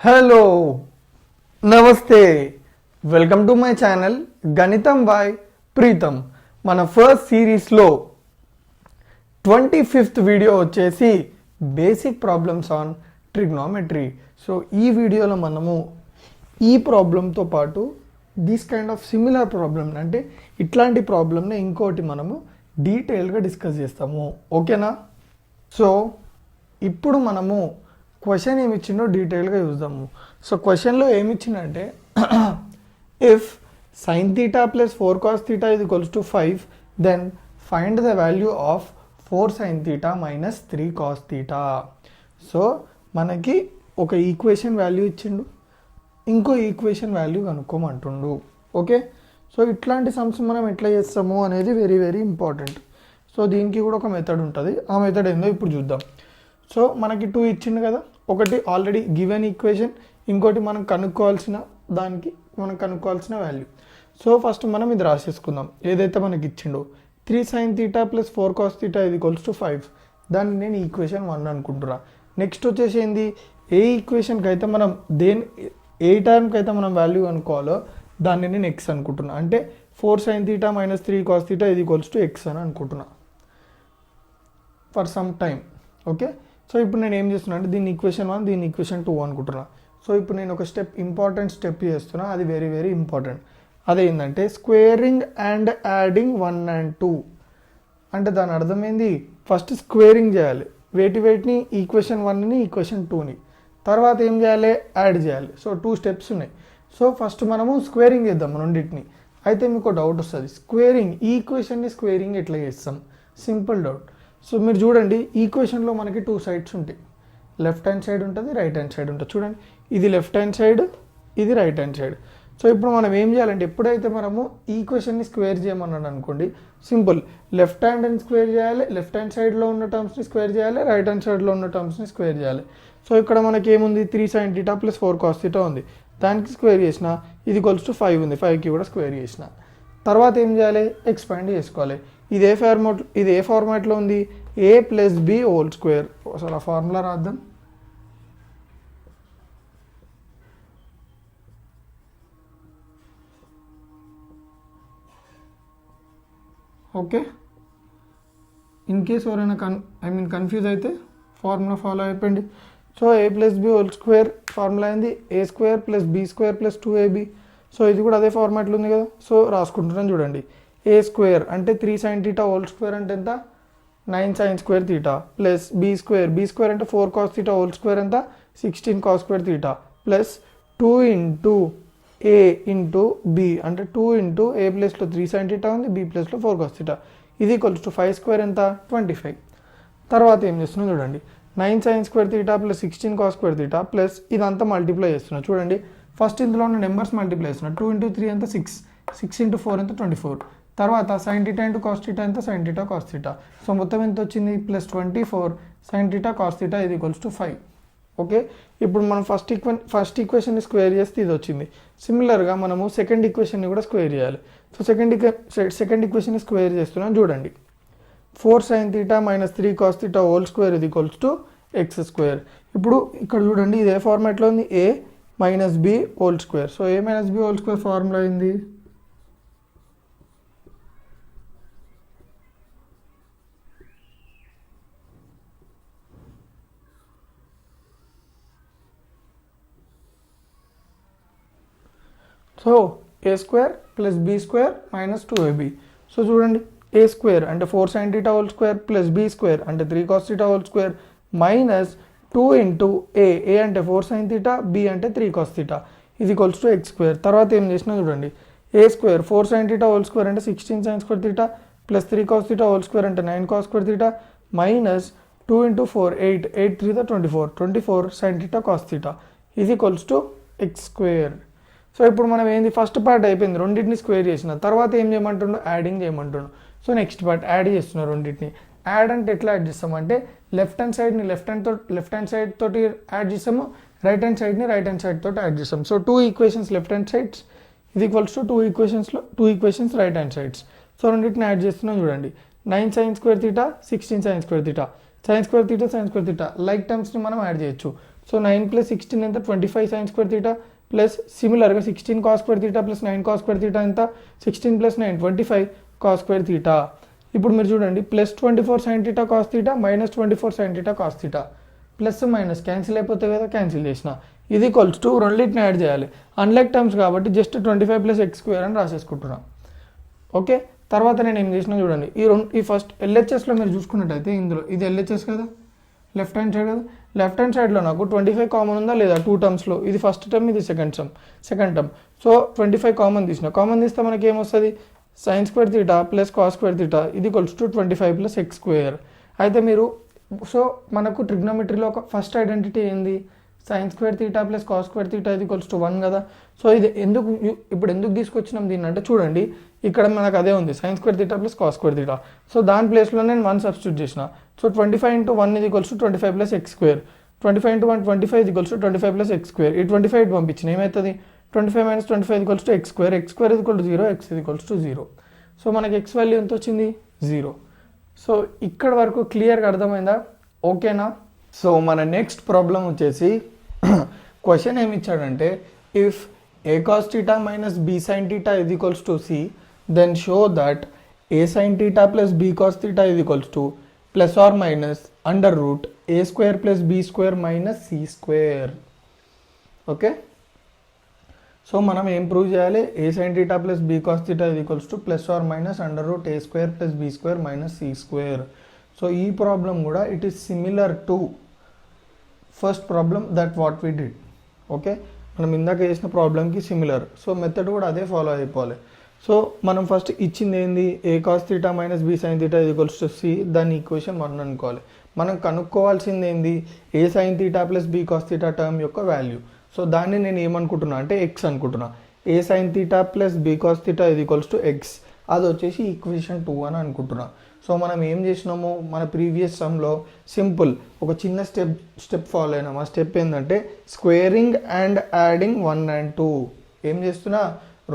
Hello నమస్తే welcome to my channel గణితం by Pritam. మన ఫస్ట్ సిరీస్లో 25th వీడియో వచ్చేసి basic problems on trigonometry. So ఈ వీడియోలో మనము ఈ ప్రాబ్లంతో పాటు this kind of similar problem అంటే ఇట్లాంటి ప్రాబ్లమ్ని ఇంకోటి మనము డీటెయిల్గా డిస్కస్ చేస్తాము. ఓకేనా? సో ఇప్పుడు మనము క్వశ్చన్ ఏమి ఇచ్చిందో డీటెయిల్గా చూద్దాము. సో క్వశ్చన్లో ఏమి ఇచ్చిందంటే if sin theta plus 4 cos theta is equals to 5 then find the value of 4 sin theta minus 3 cos theta. So మనకి ఒక ఈక్వేషన్ వాల్యూ ఇచ్చిండు, ఇంకో ఈక్వేషన్ వాల్యూ కనుక్కోమంటుండు. ఓకే, సో ఇట్లాంటి సమ్స్ మనం ఎట్లా చేస్తాము అనేది వెరీ వెరీ ఇంపార్టెంట్. సో దీనికి కూడా ఒక మెథడ్ ఉంటుంది, ఆ మెథడ్ ఏందో ఇప్పుడు చూద్దాం. సో మనకి 2 ఇచ్చిండు కదా, ఒకటి ఆల్రెడీ గివెన్ ఈక్వేషన్, ఇంకోటి మనం కనుక్కోవాల్సిన వాల్యూ. సో ఫస్ట్ మనం ఇది రాసేసుకుందాం. ఏదైతే మనకి ఇచ్చిండో 3 sin theta plus 4 cos theta is equals to 5, దాన్ని నేను ఈక్వేషన్ 1 అనుకుంటున్నా. నెక్స్ట్ వచ్చేసి ఏంది, ఏ ఈక్వేషన్కి అయితే మనం ఏ టర్మ్కి అయితే మనం వాల్యూ అనుకోవాలో దాన్ని నేను ఎక్స్ అనుకుంటున్నా. అంటే 4 sin theta minus 3 cos theta is equals to X అని అనుకుంటున్నా for some time. Okay, so ఇప్పుడు నేను ఏం చేస్తున్నా అంటే దీన్ని ఈక్వేషన్ 1, దీన్ని ఈక్వేషన్ 2 అనుకుంటున్నా. సో ఇప్పుడు నేను ఒక ఇంపార్టెంట్ స్టెప్ చేస్తున్నా, అది వెరీ వెరీ ఇంపార్టెంట్. అదేంటంటే స్క్వేరింగ్ అండ్ యాడింగ్ 1 and 2. అంటే దాని అర్థమైంది, ఫస్ట్ స్క్వేరింగ్ చేయాలి వేటిని, ఈక్వేషన్ 1ని ఈక్వేషన్ 2ని, తర్వాత ఏం చేయాలి, యాడ్ చేయాలి. సో 2 స్టెప్స్ ఉన్నాయి. సో ఫస్ట్ మనము స్క్వేరింగ్ చేద్దాం రెండింటిని. అయితే మీకు డౌట్ వస్తుంది, స్క్వేరింగ్ ఈ ఈక్వేషన్ని స్క్వేరింగ్ ఎట్లా చేస్తాం? Simple doubt. సో మీరు చూడండి, ఈక్వేషన్లో మనకి 2 సైడ్స్ ఉంటాయి, లెఫ్ట్ హ్యాండ్ సైడ్ ఉంటుంది, రైట్ హ్యాండ్ సైడ్ ఉంటుంది. చూడండి, ఇది లెఫ్ట్ హ్యాండ్ సైడ్, ఇది రైట్ హ్యాండ్ సైడ్. సో ఇప్పుడు మనం ఏం చేయాలంటే, ఎప్పుడైతే మనము ఈక్వేషన్ని స్క్వేర్ చేయమన్నాడు అనుకోండి, సింపుల్, లెఫ్ట్ హ్యాండ్ని స్క్వేర్ చేయాలి, లెఫ్ట్ హ్యాండ్ సైడ్లో ఉన్న టర్మ్స్ని స్క్వేర్ చేయాలి, రైట్ హ్యాండ్ సైడ్లో ఉన్న టర్మ్స్ని స్క్వేర్ చేయాలి. సో ఇక్కడ మనకి ఏముంది, 3 sin theta plus 4 cos theta ఉంది, దానికి స్క్వేర్ చేసిన, ఇది ఈక్వల్స్ టు 5 ఉంది, 5కి కూడా స్క్వేర్ చేసిన. తర్వాత ఏం చేయాలి, ఎక్స్పాండ్ చేసుకోవాలి. ఇది ఏ ఫార్మాట్లో ఉంది, a plus b whole square. అసలు ఆ ఫార్ములా రాద్దాం. ఓకే, ఇన్ కేస్ ఎవరైనా కన్ఫ్యూజ్ అయితే ఫార్ములా ఫాలో అయిపోయింది. So a plus b whole square formula అయింది a square plus b square plus 2ab. So ఇది కూడా అదే ఫార్మాట్లో ఉంది కదా. సో రాసుకుంటున్నాను చూడండి, a square అంటే 3 sin theta హోల్ స్క్వేర్ అంటే ఎంత, 9 sin square theta plus b square అంటే 4 cos theta హోల్ స్క్వేర్ ఎంత, 16 cos square theta plus 2 into a into b అంటే 2 into a ప్లేస్లో 3 sin theta ఉంది, b ప్లేస్లో 4 cos theta. ఇది ఈక్వల్స్ టు 5 స్క్వేర్ ఎంత, 25. తర్వాత ఏం చేస్తున్నాం చూడండి, 9 sin square theta plus 16 cos square theta plus ఇదంతా మల్టిప్లై చేస్తున్నా. చూడండి, ఫస్ట్ ఇందులో ఉన్న నెంబర్స్ మల్టిప్లై చేస్తున్నా. 2 into 3 ఎంత 6, 6 into 4 ఎంత 24. తర్వాత sin theta into cos theta ఎంత, sin theta cos theta. So మొత్తం ఎంత వచ్చింది, plus 24 sin theta cos theta ఇది ఈక్వల్స్ టు 5. ఓకే, ఇప్పుడు మనం ఫస్ట్ ఈక్వేషన్ని స్క్వేర్ చేస్తే ఇది వచ్చింది. సిమిలర్గా మనము సెకండ్ ఈక్వేషన్ని కూడా స్క్వేర్ చేయాలి. సో సెకండ్ ఈక్వేషన్ని స్క్వేర్ చేస్తున్నాం చూడండి, 4 sin theta minus 3 cos theta whole square ఇది ఈక్వల్స్ టు ఎక్స్ స్క్వేర్. ఇప్పుడు ఇక్కడ చూడండి, ఇది ఏ ఫార్మాట్లో ఉంది, a minus b whole square. So a minus b whole square formula అయింది, so a square plus b square minus 2ab. So చూడండి, a square అంటే 4 sin theta whole square plus b square అంటే 3 cos theta whole square minus 2 into a అంటే 4 sin theta, b అంటే 3 cos theta ఇది equals to x square. తర్వాత ఏం చేసినా చూడండి, a square 4 sin theta whole square అంటే 16 sin square theta plus 3 cos theta whole square అంటే 9 cos square theta minus 2 into 4 8 3 24 sin theta cos theta ఇది equals to x square. So ఇప్పుడు మనం ఏంది, ఫస్ట్ పార్ట్ అయిపోయింది, రెండింటిని స్క్వేర్ చేసిన తర్వాత ఏం చేయమంటుండో, యాడింగ్ చేయమంటుండు. సో నెక్స్ట్ పార్ట్ యాడ్ చేస్తున్నారు రెండింటిని. యాడ్ అంటే ఎట్లా యాడ్ చేస్తామంటే, లెఫ్ట్ హ్యాండ్ సైడ్ని లెఫ్ట్ హ్యాండ్ సైడ్ తోటి యాడ్ చేస్తాము, రైట్ హ్యాండ్ సైడ్ని రైట్ హ్యాండ్ సైడ్ తోటి యాడ్ చేస్తాం. So 2 equations left hand sides ఇది equals to 2 equations right hand sides. So రెండింటిని యాడ్ చేస్తున్నాం చూడండి, 9 sin square theta 16 sin square theta. Sine square theta like టర్మ్స్ని మనం యాడ్ చేయొచ్చు. సో 9 + 16 ఎంత 25 సైన్ స్క్వేర్ తీటా ప్లస్ సిమిలర్గా 16 cos square theta plus 9 cos square theta ఎంత 16 + 9 25 cos square theta. ఇప్పుడు మీరు చూడండి +24 sign theta cos theta -24 sign theta cos theta plus minus cancel అయిపోతాయి కదా, క్యాన్సిల్ చేసిన. ఇది ఈక్వల్స్ టు రెండింటిని యాడ్ చేయాలి. అన్లైక్ టర్మ్స్ కాబట్టి జస్ట్ 25 + x² అని రాసేసుకుంటున్నా. ఓకే, తర్వాత నేను ఏం చేసినా చూడండి, ఈ ఫస్ట్ ఎల్హెచ్ఎస్లో మీరు చూసుకున్నట్టయితే ఇందులో ఇది ఎల్హెచ్ఎస్ కదా, లెఫ్ట్ హ్యాండ్ సైడ్ కదా, లెఫ్ట్ హ్యాండ్ సైడ్లో నాకు 25 కామన్ ఉందా లేదా 2 టర్మ్స్లో, ఇది ఫస్ట్ టర్మ్ ఇది సెకండ్ టర్మ్. సో 25 కామన్ తీస్తే మనకి ఏమొస్తుంది sign square theta plus cos square theta ఇది ఈక్వల్స్ టు 25 + x². అయితే మీరు సో మనకు ట్రిగ్నోమెట్రీలో ఒక ఫస్ట్ ఐడెంటిటీ ఏంది sign square theta plus cos square theta ఇది ఈక్వల్స్ టు 1 కదా. సో ఇది ఎందుకు తీసుకొచ్చినాం దీన్ని అంటే చూడండి ఇక్కడ మనకు అదే ఉంది sign square theta plus cos square theta. So దాని ప్లేస్లో నేను 1 సబ్స్టిట్యూట్ చేసిన. సో 25 × 1 ఇది ఈక్వల్స్ టు 25 + x². 25 × 1 25 ఇది ఈక్వల్స్ టు 25 + x². ఈ 25 ఇటు పంపించిన ఏమవుతుంది 25 - 25 ఇది ఈక్వల్స్ టు x². x² ఇది ఈక్వల్ టు 0, x ఇది ఈక్వల్స్ టు 0. సో మనకి x వాల్యూ ఎంత వచ్చింది 0. సో ఇక్కడ వరకు క్లియర్గా అర్థమైందా, ఓకేనా. సో మన నెక్స్ట్ ప్రాబ్లం వచ్చేసి క్వశ్చన్ ఏమి ఇచ్చాడంటే if a cos theta minus b sin theta is equals to c, then show that a sin theta plus b cos theta is equals to plus or minus under root a² plus b² minus c². Okay, so మనం ఏం prove చేయాలి a sin theta plus b cos theta is equals to plus or minus under root a² plus b² minus c². So ఈ problem కూడా it is similar to first problem that what we did. Okay, మనం ఇందాక చేసిన ప్రాబ్లంకి similar. So method కూడా అదే follow అయిపోవాలి. So మనం ఫస్ట్ ఇచ్చింది ఏంది a cos theta minus b sin theta is equals to c, దాన్ని ఈక్వేషన్ 1 అనుకోవాలి. మనం కనుక్కోవాల్సింది ఏంది a sin theta plus b cos theta term యొక్క వాల్యూ. సో దాన్ని నేను ఏమనుకుంటున్నా అంటే x అనుకుంటున్నా. a sin theta plus b cos theta is equals to x, అది వచ్చేసి ఈక్వేషన్ 2 అని అనుకుంటున్నా. సో మనం ఏం చేసినాము మన ప్రీవియస్ సమ్లో సింపుల్ ఒక చిన్న స్టెప్ ఫాలో అయినాం. ఆ స్టెప్ ఏంటంటే స్క్వేరింగ్ అండ్ యాడింగ్ 1 and 2. ఏం చేస్తున్నా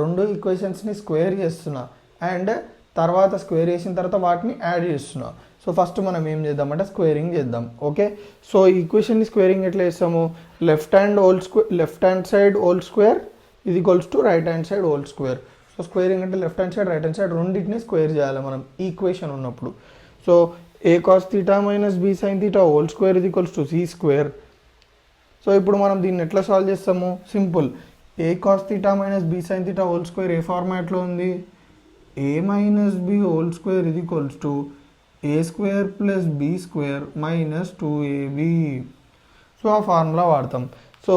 రెండు ఈక్వేషన్స్ని స్క్వేర్ చేస్తున్నా అండ్ తర్వాత స్క్వేర్ చేసిన తర్వాత వాటిని యాడ్ చేస్తున్నా. సో ఫస్ట్ మనం ఏం చేద్దామంటే స్క్వేరింగ్ చేద్దాం. ఓకే, సో ఈక్వేషన్ని స్క్వేరింగ్ ఎట్లా చేస్తాము left hand side whole square ఇది equals to right hand side whole square. So squaring అంటే left hand side right hand side రెండింటిని స్క్వేర్ చేయాలి మనం ఈక్వేషన్ ఉన్నప్పుడు. So a cos theta minus b sin theta whole square ఇది equals to c². So ఇప్పుడు మనం దీన్ని ఎట్లా సాల్వ్ చేస్తాము simple a cos theta minus b sin theta whole square ఏ ఫార్మాట్లో ఉంది a minus b whole square ఇది equals to a² plus b² minus 2ab. So ఆ ఫార్ములా వాడతాం. సో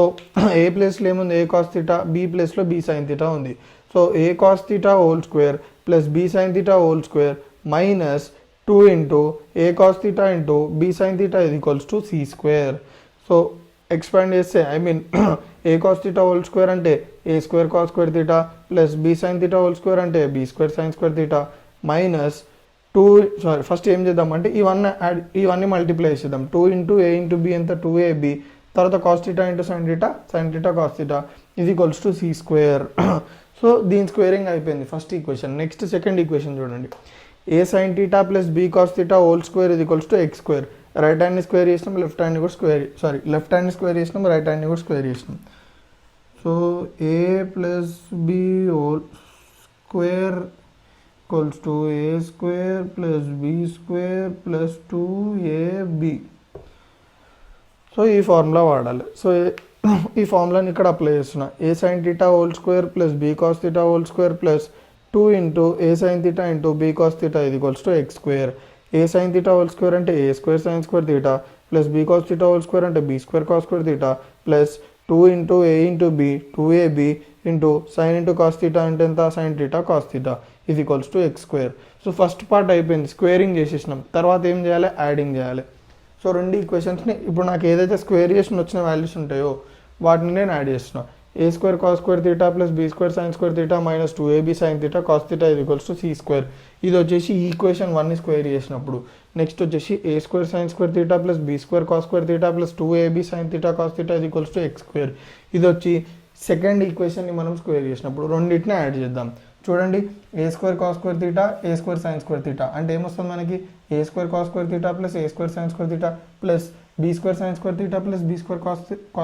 ఏ ప్లేస్లో ఏముంది a cos theta, b ప్లేస్లో b sin theta ఉంది. So a cos theta whole square plus b sin theta whole square minus 2 into a cos theta into b sin theta ఇది equals to c². So expand చేస్తే I mean a cos theta whole square అంటే a² cos square theta plus b sin theta whole square అంటే b² sin square theta minus 2 first ఏం చేద్దాం అంటే ఇవన్నీ multiply చేద్దాం. 2 into a into b ఎంత 2ab, తర్వాత cos theta into sin theta cos theta ఇది ఈక్వల్స్ టు c². సో దీని స్క్వేరింగ్ అయిపోయింది first equation. Next second equation చూడండి a sin theta plus b cos theta whole square ఇది equals to x². Right హ్యాండ్ని square చేసినాం left హ్యాండ్ని కూడా left హ్యాండ్ని స్క్వేర్ చేసినాం రైట్ హ్యాండ్ని కూడా స్క్వేర్ చేసినాం. So a plus b whole square equals to a² plus b² plus 2ab. So ఈ ఫార్ములా వాడాలి. సో ఈ ఫార్ములాని ఇక్కడ అప్లై చేస్తున్నా a sin theta whole square plus b cos theta whole square plus 2 into a sin theta into b cos theta ఇది equals to x². a sin theta whole square అంటే a² sin square theta plus b cos theta whole square అంటే b² cos square theta plus 2 into a into b 2ab into sin into cos theta అంటే ఎంత sin theta cos theta ఇది equals to x². So first part అయిపోయింది squaring చేసేసినాం. తర్వాత ఏం చేయాలి adding చేయాలి. So రెండు ఈక్వేషన్స్ని ఇప్పుడు నాకు ఏదైతే స్క్వేర్ చేసిన వచ్చిన వాల్యూస్ ఉంటాయో వాటిని నేను యాడ్ చేస్తున్నా. a² cos square theta plus b² sin square theta minus 2ab sin theta cos theta ఇది ఈక్వల్స్ టు c². ఇది వచ్చేసి ఈక్వేషన్ 1ని స్క్వేర్ చేసినప్పుడు. నెక్స్ట్ వచ్చేసి a² sin square theta plus b² cos square theta plus 2ab sin theta cos theta ఇది equals to x². ఇది వచ్చి second ఈక్వేషన్ని మనం స్క్వేర్ చేసినప్పుడు రెండింటిని యాడ్ చేద్దాం. చూడండి a square cos square theta a square sine square theta అంటే ఏమొస్తుంది మనకి a square cos square theta plus a square sine square theta plus b square sine square theta plus b square cos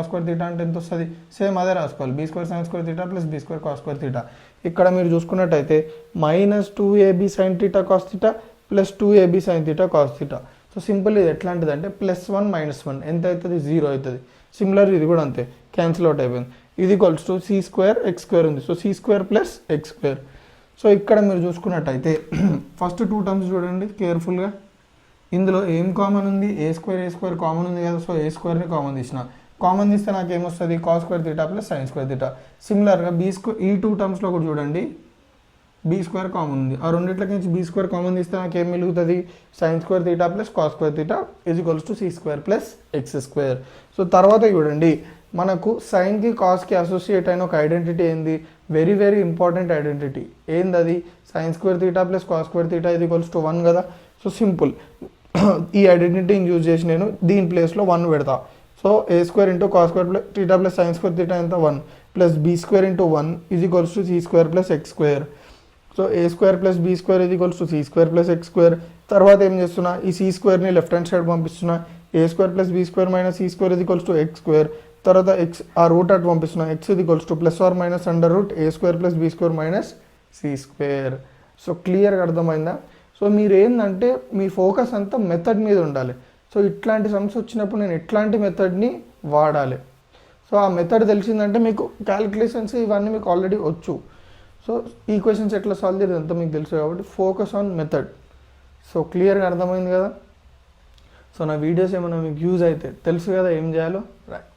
square theta అంటే ఎంత వస్తుంది same అదే రాసుకోవాలి b square sine square theta plus b square cos square theta ఇక్కడ మీరు చూసుకున్నట్టయితే -2ab sine theta cos theta plus 2ab sine theta cos theta so simple ఇది ఎట్లాంటిది అంటే +1 -1 ఎంత అవుతుంది 0 అవుతుంది సిమిలర్ ఇది కూడా అంతే క్యాన్సిల్ అవుట్ అయిపోయింది ఇది equals to C square x square ఉంది so c square plus X square so ఇక్కడ మీరు చూసుకున్నట్టయితే ఫస్ట్ 2 టర్మ్స్ చూడండి కేర్ఫుల్గా ఇందులో ఏం కామన్ ఉంది ఏ స్క్వేర్ కామన్ ఉంది కదా సో ఏ స్క్వేర్ని కామన్ తీస్తే నాకు ఏమొస్తుంది cos square theta plus sine square theta సిమిలర్గా బీ స్క్వేర్ ఈ 2 టర్మ్స్లో కూడా చూడండి బీ స్క్వేర్ కామన్ ఉంది ఆ రెండిట్లకి నుంచి బీ స్క్వేర్ కామన్ తీస్తే నాకు ఏం మిగులుతుంది sine square theta plus cos square theta is equals to C square plus X square so తర్వాత చూడండి మనకు సైన్కి కాస్కి అసోసియేట్ అయిన ఒక ఐడెంటిటీ ఏంది వెరీ వెరీ ఇంపార్టెంట్ ఐడెంటిటీ ఏంది అది sign square theta plus cos square theta is equals to 1 కదా so simple ఈ ఐడెంటిటీని యూజ్ చేసి నేను దీని ప్లేస్లో 1 పెడతా so a square into cos square plus theta plus sine square theta ఎంత 1 plus b square into 1 is equals to C square plus X square so a square plus b square is equals to C square plus X square తర్వాత ఏం చేస్తున్నా ఈ c స్క్వేర్ని left hand side పంపిస్తున్నా a square plus b square minus c square is equals to x square తర్వాత X ఆ root అటు పంపిస్తున్నా x is equals to plus or minus under root a square plus b square minus c square so క్లియర్గా అర్థమైందా so మీరు ఏంటంటే మీ focus అంతా method మీద ఉండాలి సో ఇట్లాంటి సమ్స్ వచ్చినప్పుడు నేను ఎట్లాంటి మెథడ్ని వాడాలి సో ఆ మెథడ్ తెలిసిందంటే మీకు క్యాలిక్యులేషన్స్ ఇవన్నీ మీకు ఆల్రెడీ వచ్చు సో ఈక్వేషన్స్ ఎట్లా సాల్వ్ చేయాలి అంతా మీకు తెలుసు కాబట్టి ఫోకస్ ఆన్ మెథడ్ సో క్లియర్గా అర్థమైంది కదా సో నా వీడియోస్ ఏమైనా మీకు యూజ్ అయితే తెలుసు కదా ఏం చేయాలో రైట్